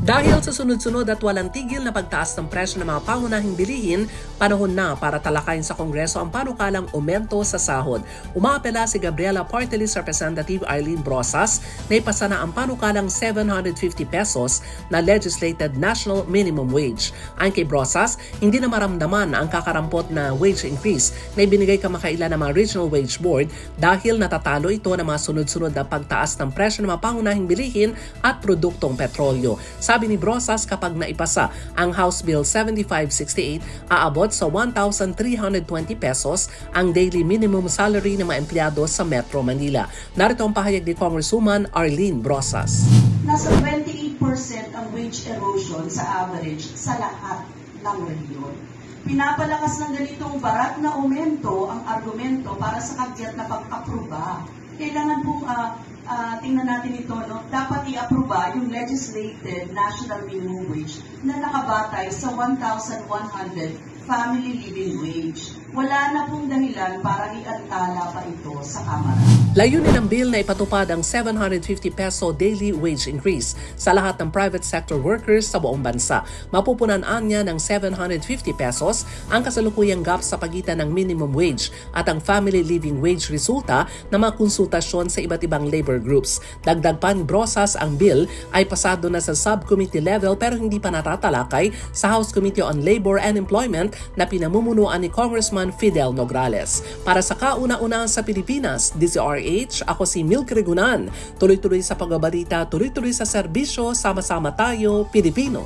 Dahil sa sunod-sunod at walang tigil na pagtaas ng presyo ng mga pangunahing bilihin, panahon na para talakayin sa Kongreso ang panukalang aumento sa sahod. Umaapela si Gabriela Party List Representative Arlene Brosas na ipasa na ang panukalang 750 pesos na legislated national minimum wage. Ayon kay Brosas, hindi na maramdaman ang kakarampot na wage increase na ibinigay kamakailan ng mga Regional Wage Board dahil natatalo ito ng mga sunod-sunod na pagtaas ng presyo ng mga pangunahing bilihin at produktong petrolyo. Sabi ni Brosas, kapag naipasa ang House Bill 7568, aabot sa 1,320 pesos ang daily minimum salary ng mga empleyado sa Metro Manila. Narito ang pahayag ni Congresswoman Arlene Brosas. Nasa 28% ang wage erosion sa average sa lahat ng rehiyon. Pinapalakas ng ganitong barat na aumento ang argumento para sa kagyat na pag-apruba. Kailangan pong tingnan natin ito, no? Dapat i-aproba yung legislated national minimum wage na nakabatay sa 1,100 family living wage. Wala na pong dahilan para iantala pa ito sa Kamara. Layunin ng bill na ipatupad ang 750 peso daily wage increase sa lahat ng private sector workers sa buong bansa. Mapupunan-an niya ng 750 pesos ang kasalukuyang gap sa pagitan ng minimum wage at ang family living wage resulta ng mga konsultasyon sa iba't ibang labor groups. Dagdag pa ni Brosas, ang bill ay pasado na sa subcommittee level pero hindi pa natatalakay sa House Committee on Labor and Employment na pinamumunuan ni Congressman Fidel Nograles. Para sa kauna-una sa Pilipinas, DZRH, ako si Milk Regunan. Tuloy-tuloy sa pagbabalita, tuloy-tuloy sa serbisyo, sama-sama tayo, Pilipino.